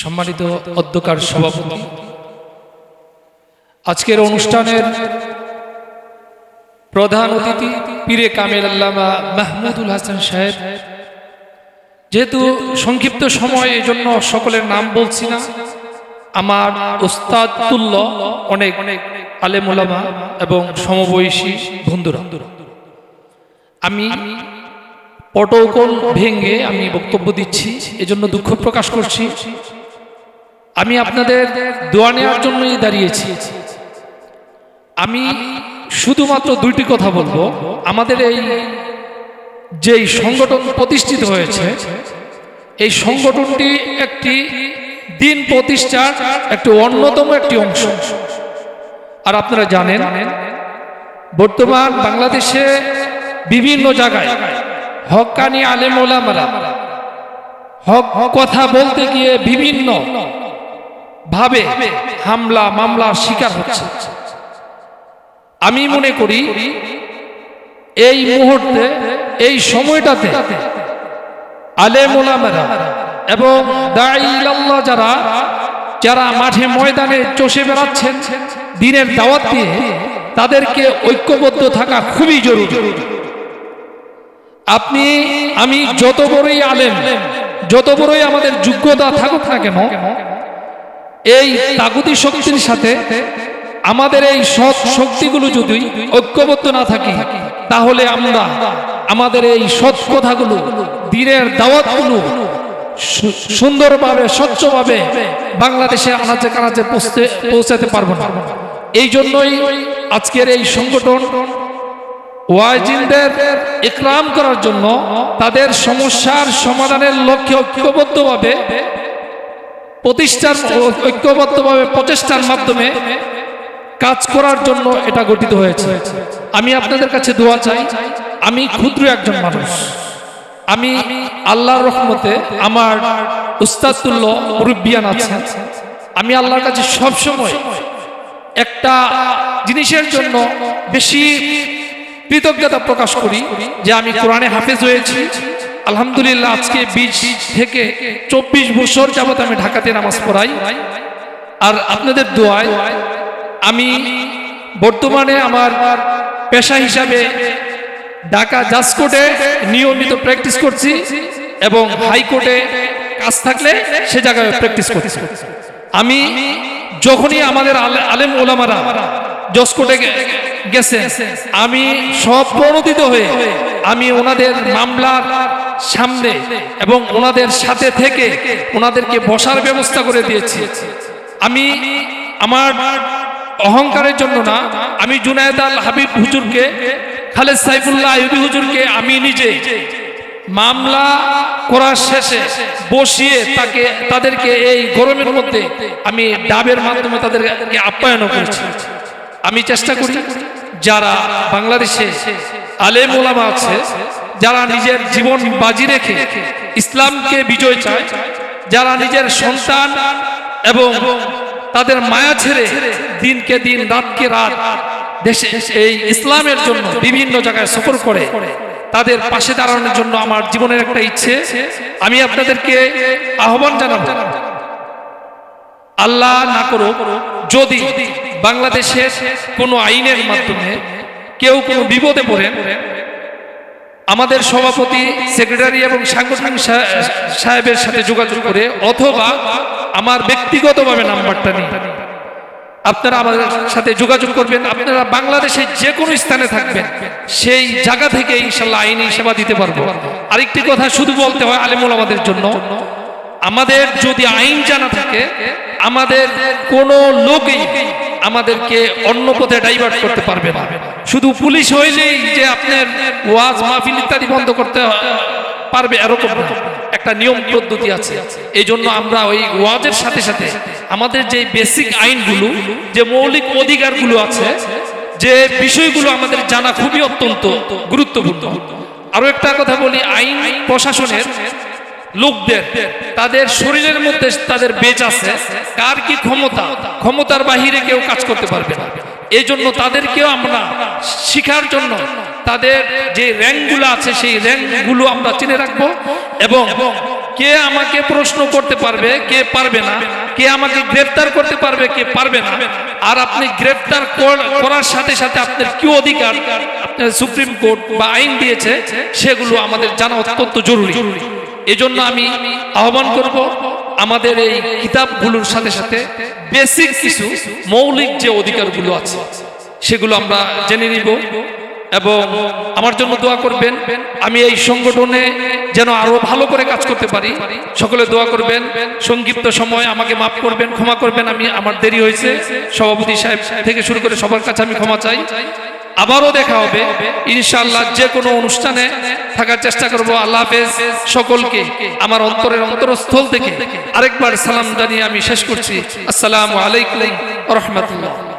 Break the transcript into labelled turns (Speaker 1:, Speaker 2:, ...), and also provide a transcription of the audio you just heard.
Speaker 1: সম্মানিত অধ্যকার সভাপতি, আজকের অনুষ্ঠানের প্রধান অতিথি পীরে কামেল আল্লামা মাহমুদুল হাসান সাহেব, যেহেতু সংক্ষিপ্ত সময় এজন্য সকলের নাম বলছি না, আমার উস্তাদ তুল্য অনেক আলেম ওলামা এবং সমবয়সী বন্ধুরা, আমি প্রটোকল ভেঙে আমি বক্তব্য দিচ্ছি, এজন্য দুঃখ প্রকাশ করছি। আমি আপনাদের দোয়া নেওয়ার জন্যই দাঁড়িয়েছি। আমি শুধুমাত্র দুইটি কথা বলবো। আমাদের এই যেই সংগঠন প্রতিষ্ঠিত হয়েছে, এই সংগঠনটি একটি দিন প্রতিষ্ঠার একটি অন্যতম একটি অংশ। আর আপনারা জানেন, বর্তমান বাংলাদেশে বিভিন্ন জায়গায় হক্কানি আলেম ওলামারা হক কথা বলতে গিয়ে বিভিন্ন ভাবে হামলা মামলার শিকার হচ্ছে। আমি মনে করি এই মুহূর্তে, এই সময়টাতে আলেম ওলামারা এবং দাঈ ইলাল্লাহ যারা মাঠে ময়দানে চষে বেড়াচ্ছেন দ্বীনের দাওয়াত দিয়ে, তাদেরকে ঐক্যবদ্ধ থাকা খুবই জরুরি। আমি যত বড়ই আলেম, যত বড়ই আমাদের যোগ্যতা থাকুক না কেন, এই তাগুতি শক্তির সাথে আমাদের এই সৎ শক্তিগুলো যদি ঐক্যবদ্ধ না থাকি, তাহলে আমরা আমাদের এই সৎ কথাগুলো, দ্বীনের দাওয়াতগুলো সুন্দরভাবে স্বচ্ছভাবে বাংলাদেশে আনাচে কানাচে পৌঁছাতে পারবো না। এই জন্যই আজকের এই সংগঠন ওয়াজিনদের ইকরাম করার জন্য, তাদের সমস্যার সমাধানের লক্ষ্যে ঐক্যবদ্ধভাবে প্রচেষ্টার মাধ্যমে কাজ করার জন্য এটা গঠিত হয়েছে। আমি আপনাদের কাছে দোয়া চাই। আমি ক্ষুদ্র একজন মানুষ, আমি আল্লাহর রহমতে আমার উস্তাদুল্ল মুরব্বিয়ান আছেন। আমি আল্লাহর কাছে সবসময় একটা জিনিসের জন্য বেশি কৃতজ্ঞতা প্রকাশ করি, যে আমি কোরআনে হাফেজ হয়েছি। আলহামদুলিল্লাহ, আজকে 20 থেকে 24 বছর যাবত আমি ঢাকাতে নামাজ পড়াই। আর আপনাদের দোয়ায় আমি বর্তমানে আমার পেশা হিসাবে ঢাকা জাজ কোর্টে নিয়মিত প্র্যাকটিস করছি এবং হাইকোর্টে কাজ থাকলে সে জায়গায় প্র্যাকটিস করছি। আমি যখনই আমাদের আলেম ওলামারা জজ কোর্টে গেছে, আমি সব প্রণোদিত হয়ে আমি ওনাদের মামলার সামনে এবং ওনাদের সাথে থেকে ওনাদেরকে বসার ব্যবস্থা করে দিয়েছি। আমি আমার অহংকারের জন্য না, আমি জুনায়েদ আল হাবিব হুজুরকে, খালেদ সাইফুল্লাহ আইয়ুবী হুজুরকে আমি নিজে মামলা করার শেষে বসিয়ে তাদেরকে এই গরমের মধ্যে আমি ডাবের মাধ্যমে তাদেরকে আপ্যায়ন করেছি। আমি চেষ্টা করি যারা বাংলাদেশে আলেম ওলামা আছে, যারা নিজের জীবন বাজি রেখে ইসলামকে বিজয় চায়, যারা নিজের সন্তান এবং তাদের মায়া ছেড়ে দিনকে দিন রাতকে রাত দেশে এই ইসলামের জন্য বিভিন্ন জায়গায় সফর করে, তাদের পাশে দাঁড়ানোর জন্য আমার জীবনের একটা ইচ্ছে। আমি আপনাদেরকে আহ্বান জানাবো, আল্লাহ না করুক যদি বাংলাদেশের কোনো আইনের মাধ্যমে কেউ কোনো বিপদে পড়েন, আমাদের সভাপতি, সেক্রেটারি এবং সাংগঠনিক সাহেবের সাথে যোগাযোগ করে, অথবা আমার ব্যক্তিগতভাবে নাম্বারটা নিয়ে আপনারা আমাদের সাথে যোগাযোগ করবেন। আপনারা বাংলাদেশে যে কোনো স্থানে থাকবেন, সেই জায়গা থেকে ইনশাল্লাহ আইনি সেবা দিতে পারবো। আরেকটি কথা শুধু বলতে হয় আলেম ওলামাদের জন্য, আমাদের যদি আইন জানা থাকে, আমাদের কোনো লোকই আমাদেরকে অন্য পথে ডাইভার্ট করতে পারবে না। শুধু পুলিশ হইলেই যে আপনার ওয়াজ মাহফিল ইত্যাদি বন্ধ করতে পারবে এরকম একটা নিয়ম পদ্ধতি আছে। এই জন্য আমরা ওই ওয়াজের সাথে সাথে আমাদের যে বেসিক আইনগুলো, যে মৌলিক অধিকারগুলো আছে, যে বিষয়গুলো আমাদের জানা খুবই অত্যন্ত গুরুত্বপূর্ণ। আরো একটা কথা বলি, আইন প্রশাসনের লোকদের তাদের শরীরের মধ্যে তাদের বেচ আছে, কার কি ক্ষমতার বাহিরে কেউ কাজ করতে পারবে না। এই জন্য তাদেরকেও আমরা শিখার জন্য তাদের যে র্যাঙ্কগুলো আছে, সেই র্যাঙ্কগুলো আমরা চিনে রাখবো এবং কে আমাকে প্রশ্ন করতে পারবে, কে পারবে না, কে আমাকে গ্রেফতার করতে পারবে, কে পারবে না, আর আপনি গ্রেফতার করার সাথে সাথে আপনার কি অধিকার আপনার সুপ্রিম কোর্ট বা আইন দিয়েছে সেগুলো আমাদের জানা অত্যন্ত জরুরি। এজন্য আমি আহ্বান করব আমাদের এই কিতাবগুলোর সাথে সাথে বেসিক কিছু মৌলিক যে অধিকারগুলো আছে সেগুলো আমরা জেনে নিব এবং আমার জন্য দোয়া করবেন। আমি এই সংগঠনে যেন আরো ভালো করে কাজ করতে পারি, সকলে দোয়া করবেন। সংক্ষিপ্ত সময় আমাকে মাফ করবেন, ক্ষমা করবেন, আমার দেরি হয়েছে। সভাপতি সাহেব থেকে শুরু করে সবার কাছে আমি ক্ষমা চাই। আবারও দেখা হবে ইনশাআল্লাহ, যে কোনো অনুষ্ঠানে থাকার চেষ্টা করব। আল্লাহ হাফেজ। সকলকে আমার অন্তরের অন্তরস্থল থেকে আরেকবার সালাম জানিয়ে আমি শেষ করছি। আসসালামু আলাইকুম ওয়া রাহমাতুল্লাহ।